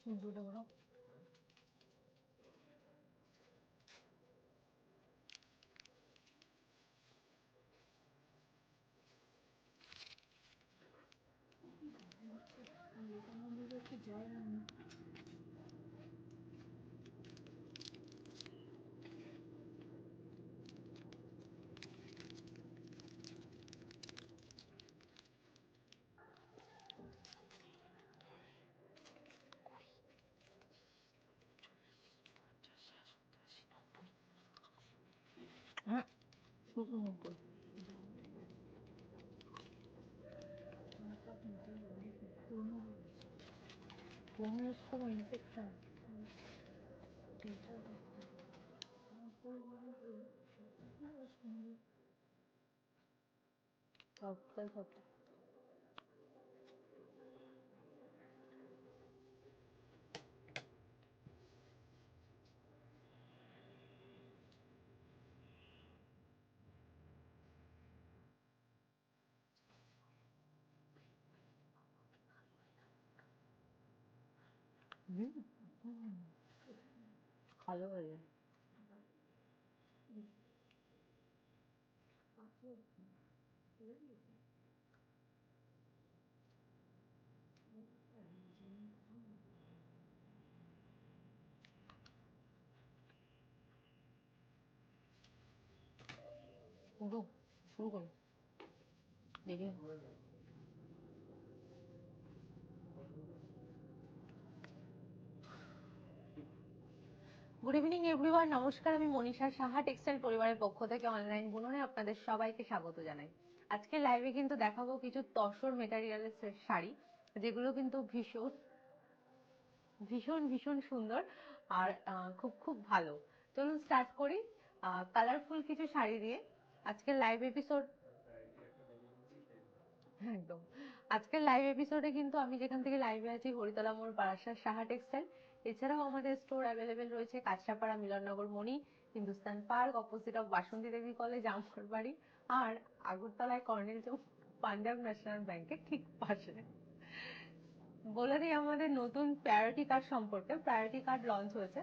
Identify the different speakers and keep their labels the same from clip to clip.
Speaker 1: দুটো বড় পুরনো সব ইনফেকশন সবটাই সবটা ভালো হয়ে শুরু শুরু করো দেখি গুড ইভিনিং এভরিওয়ান, নমস্কার। আমি মনীষা সাহা টেক্সটাইল পরিবারের পক্ষ থেকে অনলাইন বুননে আপনাদের সবাইকে স্বাগত জানাই। আজকে লাইভে কিন্তু দেখাবো কিছু তসর মেটেরিয়ালের শাড়ি, যেগুলো কিন্তু ভীষণ ভীষণ ভীষণ সুন্দর আর খুব খুব ভালো। চলুন স্টার্ট করি কালারফুল কিছু শাড়ি দিয়ে আজকের লাইভ এপিসোড। একদম, আজকের লাইভ এপিসোডে কিন্তু আমি যেখান থেকে লাইভে আছি হরিতলা মোড় বারাসাত সাহা টেক্সটাইল। এছাড়াও আমাদের স্টোর অ্যাভেলেবেল রয়েছে Kanchrapara Milannagar Moni, Hindustan park, opposite of Basanti Devi college, Amarbari, আর আগরতলায় কর্নেল চৌক, পাঞ্জাব ন্যাশনাল ব্যাংকের ঠিক পাশে। বলে দিই আমাদের নতুন প্রায়োরিটি কার্ড সম্পর্কে। প্রায়োরিটি কার্ড লঞ্চ হয়েছে,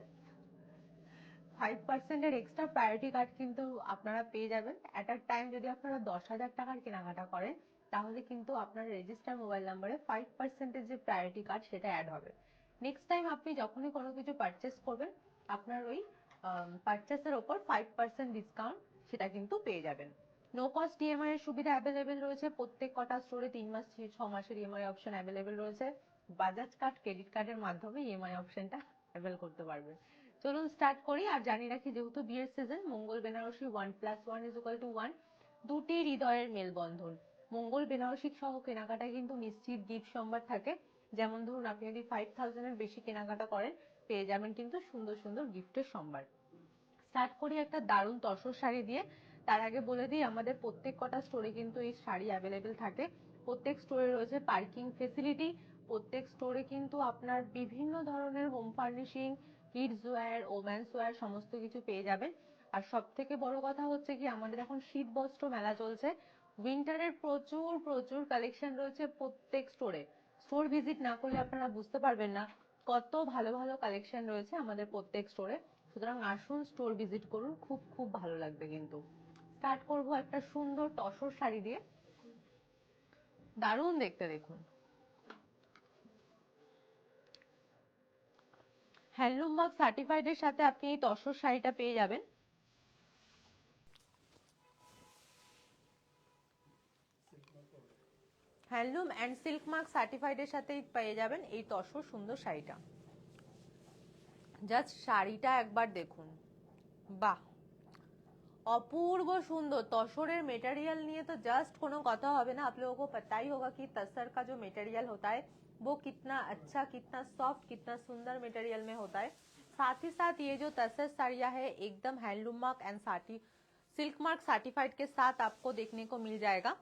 Speaker 1: 5% এক্সট্রা প্রায়োরিটি কার্ড কিন্তু আপনারা পেয়ে যাবেন অ্যাট আ টাইম। যদি আপনারা 10,000 টাকার কেনাকাটা করেন তাহলে কিন্তু আপনার রেজিস্টার মোবাইল নাম্বারে 5% যে প্রায়োরিটি কার্ড সেটা অ্যাড হবে। নেক্সট টাইম আপনি যখনই কোনো কিছু পারচেস করবেন আপনার ওই পারচেসের ওপর 5% ডিসকাউন্ট সেটা কিন্তু পেয়ে যাবেন। নো কস্ট ইএমআই এর সুবিধা অ্যাভেলেবেল রয়েছে। প্রত্যেক কটা স্টোরে 3 মাস 6 মাসের ইএমআই অপশন অ্যাভেলেবেল রয়েছে। বাজাজ কার্ড, ক্রেডিট কার্ডের মাধ্যমে ইএমআই অপশনটা অ্যাভেল করতে পারবেন। চলুন স্টার্ট করি। আর জানিয়ে রাখি, যেহেতু বিয়ের সিজন, মঙ্গল বেনারসি 1+1=1, দুটি হৃদয়ের মেলবন্ধন। মঙ্গল বেনারসি সহ কেনাকাটায় কিন্তু নিশ্চিত গিফট সম্ভার থাকে। যেমন ধরুন, আপনি যদি 5,000 এর বেশি কেনাকাটা করেন পেয়ে যাবেন কিন্তু সুন্দর সুন্দর গিফটের সম্ভার। স্টার্ট করি একটা দারুণ তসর শাড়ি দিয়ে। তার আগে বলে দিই, আমাদের প্রত্যেক কটা স্টোরে কিন্তু এই শাড়ি অ্যাভেলেবেল থাকে। প্রত্যেক স্টোরে রয়েছে পার্কিং ফেসিলিটি। প্রত্যেক স্টোরে কিন্তু আপনার বিভিন্ন ধরনের home furnishing, kids wear, women's wear সমস্ত কিছু পেয়ে যাবেন। আর সব থেকে বড় কথা হচ্ছে কি, আমাদের এখন শীত বস্ত্র মেলা চলছে। উইন্টারের প্রচুর প্রচুর কালেকশন রয়েছে প্রত্যেক স্টোরে। স্টোর ভিজিট না করলে আপনারা বুঝতে পারবেন না কত ভালো ভালো কালেকশন রয়েছে আমাদের প্রত্যেক স্টোরে। সুতরাং আসুন, স্টোর ভিজিট করুন, খুব খুব ভালো লাগবে কিন্তু। স্টার্ট করব একটা সুন্দর তসর শাড়ি দিয়ে, দারুণ দেখতে। দেখুন, হ্যান্ডলুম মার্ক সার্টিফাইড এর সাথে আপনি এই তসর শাড়িটা পেয়ে যাবেন। Handloom and silk mark certified এর সাথেই পেয়ে যাবেন এই তসর সুন্দর শাড়িটা। জাস্ট শাড়িটা একবার দেখুন, বাহ, अपूर्व सुंदर। तसरेर मटेरियल निये तो जस्ट कोनो कथा होबे ना। आप लोगों को पता ही होगा कि तसर का जो मटेरियल होता है वो कितना अच्छा, कितना सॉफ्ट, कितना सुंदर मटेरियल में होता है। साथ ही साथ ये जो तसर साड़ियाँ है एकदम handloom mark and silk mark certified के साथ आपको देखने को मिल जाएगा।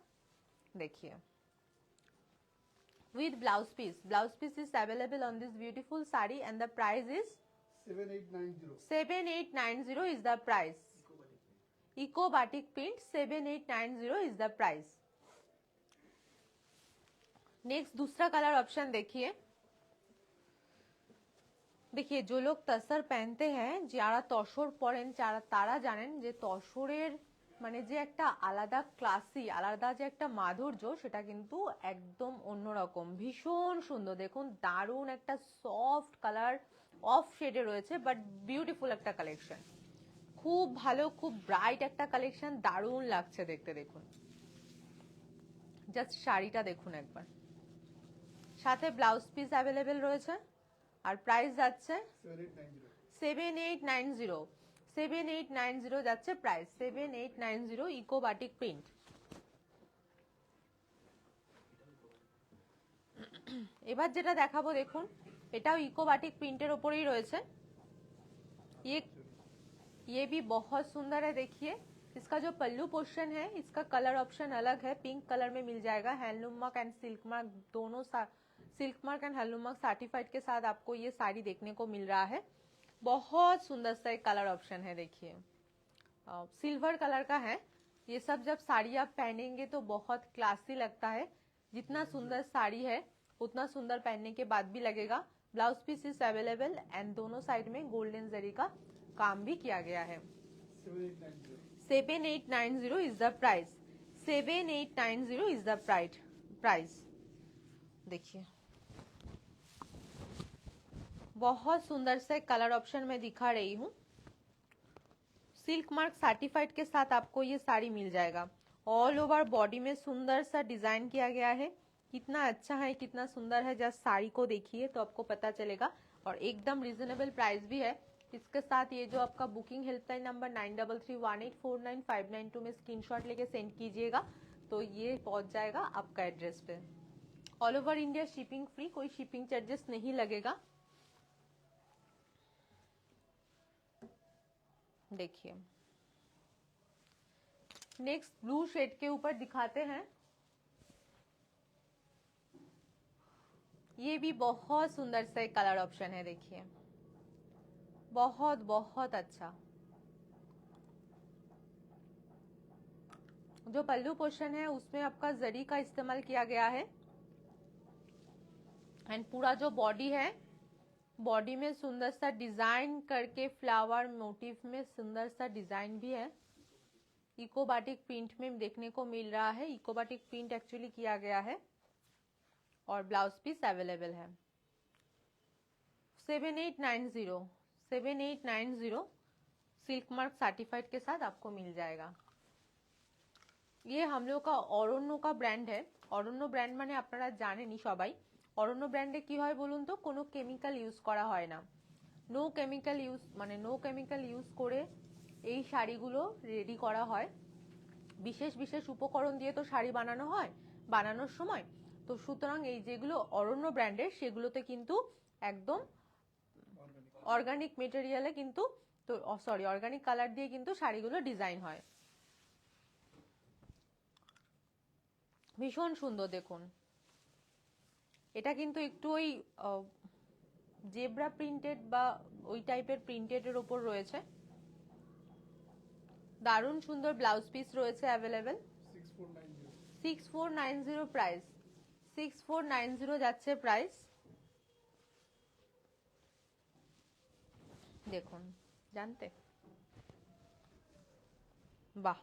Speaker 1: देखिए, with blouse piece is available on this beautiful sari and the price is 7890 is the price. Eco batik print 7890 is the price. Next दूसरा कलर ऑप्शन देखिए, देखिए जो लोग तसर पहनते हैं যারা তসর পরেন তারা জানেন যে তসরের মানে যে একটা আলাদা ক্লাসি আলাদা যে একটা মাধুর্য সেটা কিন্তু একদম অন্যরকম। ভীষণ সুন্দর, দেখুন দারুণ একটা সফট কালার অফ শেডে রয়েছে, বাট বিউটিফুল একটা কালেকশন, খুব ভালো, খুব ব্রাইট একটা কালেকশন, দারুণ লাগছে দেখতে। দেখুন জাস্ট শাড়িটা দেখুন একবার, সাথে ব্লাউজ পিস অ্যাভেলেবেল রয়েছে, আর প্রাইস যাচ্ছে 7890। 7890 যাচ্ছে প্রাইস, 7890 ইকো বাটিক প্রিন্ট। এবার যেটা দেখাবো দেখুন, এটাও ইকো বাটিক প্রিন্টের ওপরেই রয়েছে। ये भी बहुत सुंदर है। देखिए इसका जो पल्लू पोर्शन है इसका कलर ऑप्शन अलग है, पिंक कलर में मिल जाएगा। Handloom mark and silk mark दोनों silk mark and handloom mark certified के साथ आपको ये साड़ी देखने को मिल रहा है। बहुत सुंदर सा एक कलर ऑप्शन है, देखिए सिल्वर कलर का है। ये सब जब साड़ी आप पहनेंगे तो बहुत क्लासी लगता है। जितना सुंदर साड़ी है उतना सुंदर पहनने के बाद भी लगेगा। Blouse piece is available and दोनों साइड में गोल्डन जरी का काम भी किया गया है। 7890 is the price, 7890 is the price. देखिए बहुत सुंदर से कलर ऑप्शन में दिखा रही हूँ। सिल्क मार्क सर्टिफाइड के साथ आपको ये साड़ी मिल जाएगा। ऑल ओवर बॉडी में सुंदर सा डिजाइन किया गया है, कितना अच्छा है, कितना सुंदर है। जस्ट साड़ी को देखिए तो आपको पता चलेगा, और एकदम रिजनेबल प्राइस भी है। इसके साथ ये जो आपका बुकिंग हेल्पलाइन नंबर 9331849592 में स्क्रीनशॉट लेके सेंड कीजिएगा तो ये पहुंच जाएगा आपका एड्रेस पे। All over India shipping free, कोई शिपिंग चार्जेस नहीं लगेगा। देखिए नेक्स्ट ब्लू शेड के ऊपर दिखाते हैं। ये भी बहुत सुंदर सा एक कलर ऑप्शन है, देखिए बहुत बहुत अच्छा। जो पल्लू पोर्शन है उसमें आपका जरी का इस्तेमाल किया गया है, एंड पूरा जो बॉडी है, बॉडी में सुंदर सा डिजाइन करके फ्लावर मोटिव में सुंदर सा डिजाइन भी है। इको बाटिक प्रिंट में देखने को मिल रहा है, इको बाटिक प्रिंट एक्चुअली किया गया है, और ब्लाउज पीस अवेलेबल है। 7890 सिल्क मार्क सर्टिफाइड के साथ आपको मिल जाएगा। ये हम लोग का অরণ্য का ব্র্যান্ড है। অরণ্য ব্র্যান্ড মানে আপনারা জানেনই সবাই। অরণ্য ব্র্যান্ডে কি হয় বলুন তো, কোনো কেমিক্যাল ইউজ করা হয় না। নো কেমিক্যাল ইউজ করে এই শাড়িগুলো রেডি করা হয়। বিশেষ বিশেষ উপকরণ দিয়ে তো শাড়ি বানানো হয় বানানোর সময়, তো সুতরাং এই যেগুলো অরণ্য ব্র্যান্ডের সেগুলোতে কিন্তু একদম অর্গানিক মেটেরিয়ালে কিন্তু অর্গানিক কালার দিয়ে কিন্তু শাড়িগুলো ডিজাইন হয়। ভীষণ সুন্দর দেখুন, এটা কিন্তু একটু ওই জেব্রা প্রিন্টেড বা ওই টাইপের প্রিন্টেডের ওপর রয়েছে। দারুণ সুন্দর ব্লাউজ পিস রয়েছে অ্যাভেলেবেল। 6490 প্রাইস, 6490 যাচ্ছে প্রাইস। দেখুন জানতে বাহ,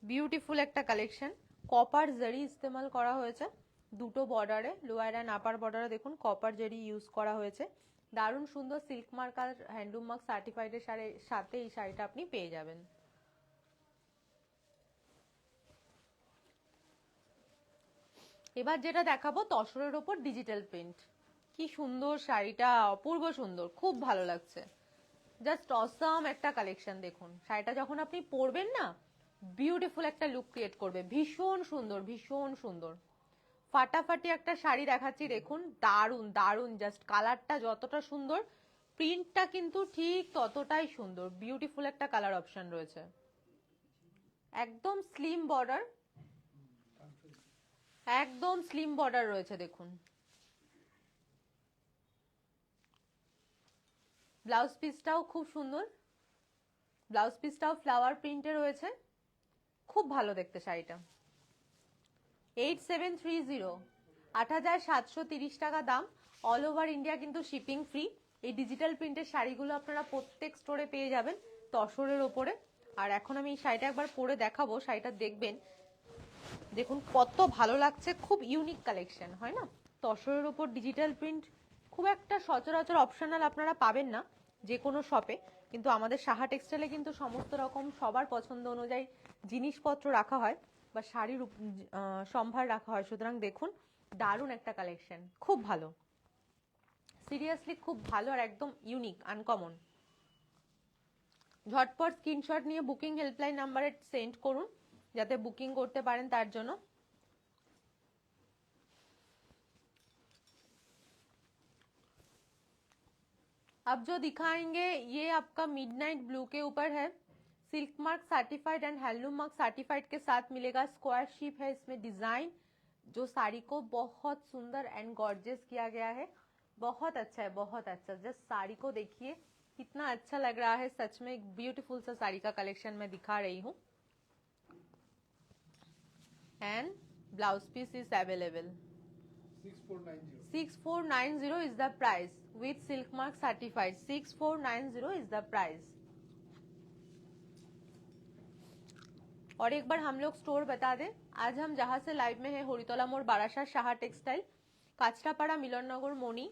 Speaker 1: বিউটিফুল একটা কালেকশন। কপার জারি ইস্তেমাল করা হয়েছে দুটো বর্ডারে, লোয়ার অ্যান্ড আপার বর্ডারে দেখুন কপার জারি ইউজ করা হয়েছে। দারুণ সুন্দর সিল্ক মার্ক আর হ্যান্ডলুম মার্ক সার্টিফাইডের সাথে এই শাড়িটা আপনি পেয়ে যাবেন। এবার যেটা দেখাবো তসরের ওপর ডিজিটাল প্রিন্ট। কি সুন্দর শাড়িটা, অপূর্ব সুন্দর, খুব ভালো লাগছে। জাস্ট অসাম একটা কালেকশন। দেখুন শাড়িটা যখন আপনি পরবেন না, বিউটিফুল একটা লুক ক্রিয়েট করবে। ভীষণ সুন্দর, ভীষণ সুন্দর, ফাটাফাটি একটা শাড়ি দেখাচ্ছি। দেখুন দারুণ দারুণ, জাস্ট কালারটা যতটা সুন্দর প্রিন্টটা কিন্তু ঠিক ততটাই সুন্দর। বিউটিফুল একটা কালার অপশন রয়েছে, একদম স্লিম বর্ডার, একদম স্লিম বর্ডার রয়েছে। দেখুন ব্লাউজ পিসটাও খুব সুন্দর, ব্লাউজ পিসটাও ফ্লাওয়ার প্রিন্টে রয়েছে, খুব ভালো দেখতে শাড়িটা। 8730, 8730 টাকা দাম। অল ওভার ইন্ডিয়া কিন্তু শিপিং ফ্রি। এই ডিজিটাল প্রিন্টের শাড়িগুলো আপনারা প্রত্যেক স্টোরে পেয়ে যাবেন তসরের ওপরে। আর এখন আমি এই শাড়িটা একবার পরে দেখাবো, শাড়িটা দেখবেন, দেখুন কত ভালো লাগছে, খুব ইউনিক কালেকশন হয় না। তসরের ওপর ডিজিটাল প্রিন্ট খুব একটা সচরাচর অপশনাল আপনারা পাবেন না যে কোনো শপে, কিন্তু আমাদের সাহা টেক্সটাইলে কিন্তু সমস্ত রকম সবার পছন্দ অনুযায়ী জিনিসপত্র রাখা হয় বা শাড়ির সম্ভার রাখা হয়। সুতরাং দেখুন দারুণ একটা কালেকশন, খুব ভালো, সিরিয়াসলি খুব ভালো আর একদম ইউনিক আনকমন। ঝটপট স্ক্রিনশট নিয়ে বুকিং হেল্পলাইন নাম্বারে সেন্ড করুন যাতে বুকিং করতে পারেন তার জন্য। अब जो दिखाएंगे ये आपका मिडनाइट ब्लू के ऊपर है, silk mark certified and handloom mark certified के साथ मिलेगा। स्क्वायर शेप है इसमें डिजाइन, जो साड़ी को बहुत सुंदर एंड गॉर्जियस किया गया है। बहुत अच्छा है, बहुत अच्छा। जस्ट साड़ी को देखिए कितना अच्छा लग रहा है, सच में एक ब्यूटीफुल सा साड़ी का कलेक्शन मैं दिखा रही हूँ। And blouse piece is available. 6490 is the price with silk mark certified. 6490 is the price. और एक बार हम लोग स्टोर बता दें, आज हम जहां से लाइव में है हरितला मोड़ बारासात साहा टेक्सटाइल, काचरापाड़ा मिलननगर मणि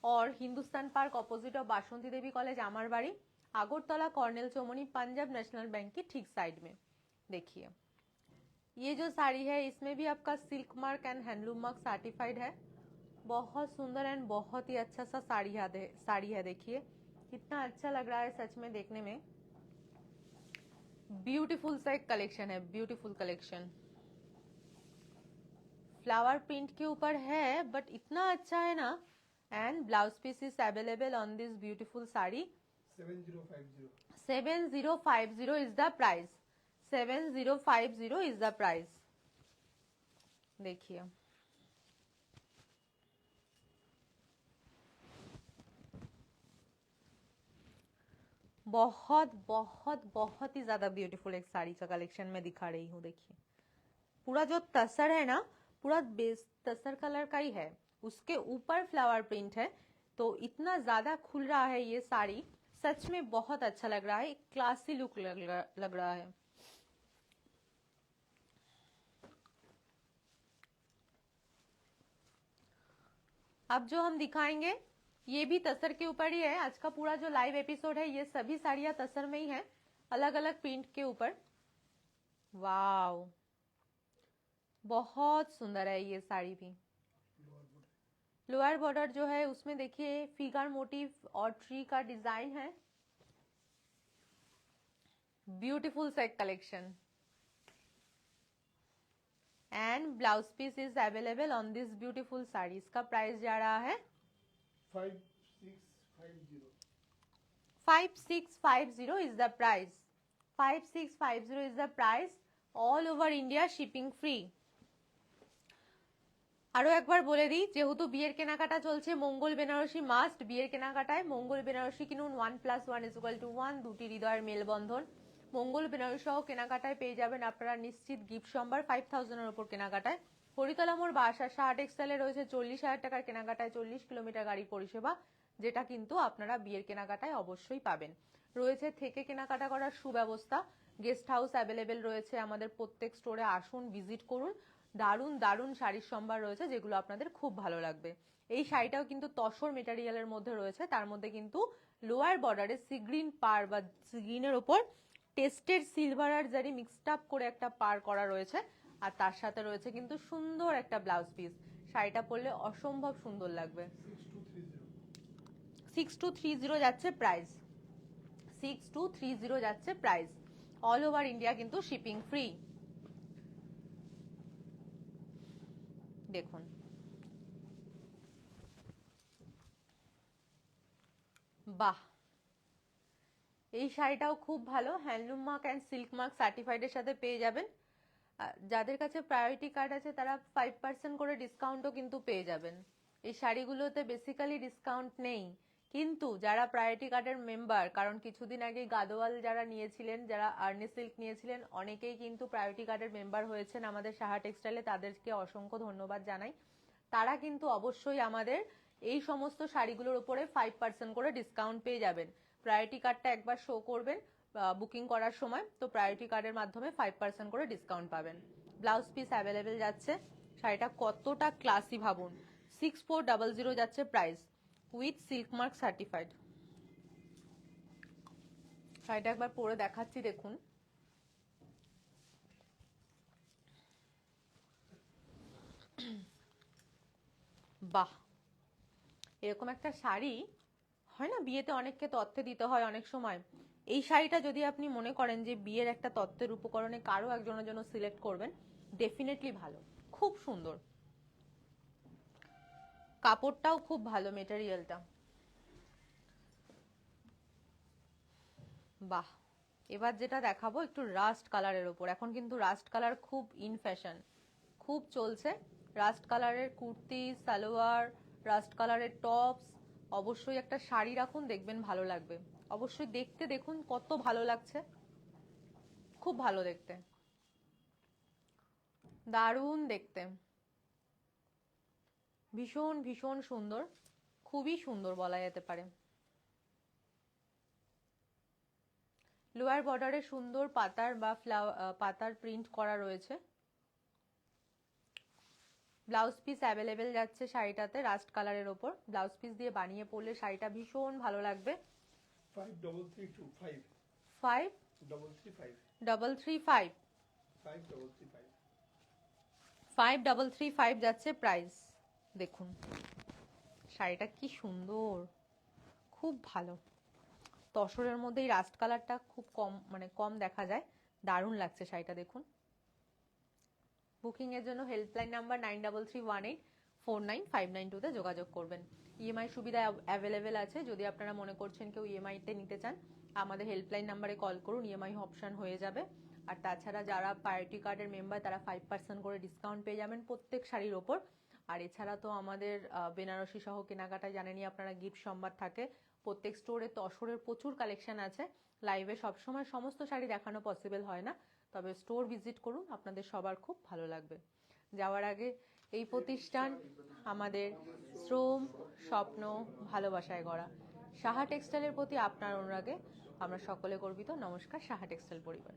Speaker 1: और Hindustan park opposite of Basanti Devi college Amarbari, Agartala colonel Chowmani, Punjab national bank की ठीक साइड में। देखिए ये जो साड़ी है इसमें भी आपका silk mark and handloom mark certified है। बहुत सुंदर एंड बहुत ही अच्छा सा साड़ी है। देखिए कितना अच्छा लग रहा है सच में देखने में, ब्यूटीफुल सा एक कलेक्शन है, ब्यूटीफुल कलेक्शन। फ्लावर प्रिंट के ऊपर है बट इतना अच्छा है ना। And blouse piece is available on this beautiful sari. 7050 is the price. 7050 is the price. देखिए बहुत बहुत बहुत ही ज्यादा ब्यूटीफुल एक साड़ी का कलेक्शन मैं दिखा रही हूँ। देखिए पूरा जो तसर है ना, पूरा बेस तसर कलर का ही है, उसके ऊपर फ्लावर प्रिंट है, तो इतना ज्यादा खुल रहा है ये साड़ी, सच में बहुत अच्छा लग रहा है, एक क्लासी लुक लग रहा है। अब जो हम दिखाएंगे ये भी तसर के ऊपर ही है। आज का पूरा जो लाइव एपिसोड है ये सभी साड़ियां तसर में ही है, अलग अलग प्रिंट के ऊपर। वाव बहुत सुंदर है ये साड़ी भी। लोअर बॉर्डर जो है उसमें देखिए फिगर मोटिव और ट्री का डिजाइन है, beautiful set collection. And blouse piece is available on this beautiful sari. इसका प्राइस जा रहा है 5650 is the price. 5650 is the price. All over India shipping free. আরো একবার বলে দিই, যেহেতু বিয়ের কেনাকাটা চলছে, মঙ্গল বেনারসি মাস্ট। বিয়ের কেনাকাটায় মঙ্গল বেনারসি কিনুন, 1+1=1, দুটি হৃদয়ের মেলবন্ধন। মঙ্গল বেনারসি সহ কেনাকাটায় পেয়ে যাবেন আপনারা নিশ্চিত গিফট সম্ভার 5000 এর উপর কেনাকাটায়। হরিতলা মোড় বারাসাত সাহা টেক্সটাইলে রয়েছে 40,000 টাকার কেনাকাটায় 40 কিলোমিটার গাড়ি পরিষেবা, যেটা কিন্তু আপনারা বিয়ের কেনাকাটায় অবশ্যই পাবেন। রয়েছে থেকে কেনাকাটা করার সুব্যবস্থা, গেস্ট হাউস অ্যাভেলেবেল রয়েছে আমাদের প্রত্যেক স্টোরে। আসুন, ভিজিট করুন, দারুণ দারুণ শাড়ির সম্ভার রয়েছে যেগুলো আপনাদের খুব ভালো লাগবে। এই শাড়িটাও কিন্তু তসর মেটেরিয়ালের মধ্যে রয়েছে, তার মধ্যে কিন্তু লোয়ার বর্ডারে সি গ্রিন পার বা সি গ্রিনের ওপর টেস্টেড সিলভার আর জারি মিক্সড আপ করে একটা পার করা রয়েছে, আর তার সাথে রয়েছে কিন্তু সুন্দর একটা ব্লাউজ পিস। শাড়িটা পরলে অসম্ভব সুন্দর লাগবে। 6230 যাচ্ছে প্রাইস, 6230 যাচ্ছে প্রাইস। অল ওভার ইন্ডিয়া কিন্তু শিপিং ফ্রি। দেখুন বাহ, এই শাড়িটাও খুব ভালো, handloom mark and silk mark certified এর সাথে পেয়ে যাবেন। যাদের কাছে প্রায়োরিটি কার্ড আছে তারা 5% করে ডিসকাউন্টও কিন্তু পেয়ে যাবেন। এই শাড়িগুলোতে বেসিক্যালি ডিসকাউন্ট নেই, কিন্তু যারা প্রায়োরিটি কার্ডের মেম্বার, কারণ কিছুদিন আগে গাদোয়াল যারা নিয়েছিলেন, যারা আর্নি সিল্ক নিয়েছিলেন, অনেকেই কিন্তু প্রায়োরিটি কার্ডের মেম্বার হয়েছেন আমাদের সাহা টেক্সটাইলে, তাদেরকে অসংখ্য ধন্যবাদ জানাই। তারা কিন্তু অবশ্যই আমাদের এই সমস্ত শাড়িগুলোর উপরে 5% করে ডিসকাউন্ট পেয়ে যাবেন। প্রায়োরিটি কার্ডটা একবার শো করবেন বুকিং করার সময়, তো প্রায়োরিটি কার্ডের মাধ্যমে 5% করে ডিসকাউন্ট পাবেন। ব্লাউজ পিস অ্যাভেলেবেল যাচ্ছে। শাড়িটা কতটা ক্লাসি ভাবুন। 6400 যাচ্ছে price, with silk mark certified. শাড়িটা একবার পরে দেখাচ্ছি, দেখুন। বাহ, এরকম একটা শাড়ি হয় না, বিয়েতে অনেককে তত্ত্বে দিতে হয় অনেক সময়। এই শাড়িটা যদি আপনি মনে করেন যে বিয়ের একটা তত্ত্বের উপকরণে কারো একজনের জন্য সিলেক্ট করবেন, ডেফিনেটলি ভালো, খুব সুন্দর। কাপড়টাও খুব ভালো, মেটেরিয়ালটা। বাহ, এবার যেটা দেখাবো একটু রাস্ট কালারের ওপর। এখন কিন্তু রাস্ট কালার খুব ইন ফ্যাশন, খুব চলছে। রাস্ট কালারের কুর্তি, সালোয়ার, রাস্ট কালারের টপস। অবশ্যই একটা শাড়ি রাখুন, দেখবেন ভালো লাগবে। অবশ্যই দেখতে দেখুন কত ভালো লাগছে, খুব ভালো দেখতে, দারুণ দেখতে, ভীষণ ভীষণ সুন্দর, খুবই সুন্দর বলা যেতে পারে। লোয়ার বর্ডারে সুন্দর পাতার বা পাতার প্রিন্ট করা রয়েছে। ব্লাউজ পিস অ্যাভেলেবেল যাচ্ছে শাড়িটাতে, রাস্ট কালারের ওপর। ব্লাউজ পিস দিয়ে বানিয়ে পরলে শাড়িটা ভীষণ ভালো লাগবে। 5335 যাচ্ছে প্রাইস। দেখুন শাড়িটা কি সুন্দর, খুব ভালো। তসরের মধ্যে এই রাস্ট কালারটা খুব কম দেখা যায়, দারুণ লাগছে শাড়িটা, দেখুন। বুকিং এর জন্য হেল্পলাইন নাম্বার 9331849592 তে যোগাযোগ করবেন। ইএমআই সুবিধা অ্যাভেলেবেল আছে। যদি আপনারা মনে করছেন কেউ ইএমআই তে নিতে চান, আমাদের হেল্পলাইন নাম্বারে কল করুন, ইএমআই অপশন হয়ে যাবে। আর তাছাড়া যারা প্রায়োরিটি কার্ডের মেম্বার, তারা 5% করে ডিসকাউন্ট পেয়ে যাবেন প্রত্যেক শাড়ির ওপর। আর এছাড়া তো আমাদের বেনারসি সহ কেনাকাটায় জানেনই আপনারা গিফট সম্ভার থাকে। প্রত্যেক স্টোরে তসরের প্রচুর কালেকশন আছে। লাইভে সবসময় সমস্ত শাড়ি দেখানো পসিবল হয় না, তবে স্টোর ভিজিট করুন, আপনাদের সবার খুব ভালো লাগবে। যাওয়ার আগে এই প্রতিষ্ঠান আমাদের শ্রম, স্বপ্ন, ভালোবাসায় গড়া। সাহা টেক্সটাইলের প্রতি আপনার অনুরাগে আমরা সকলে গর্বিত। নমস্কার, সাহা টেক্সটাইল পরিবার।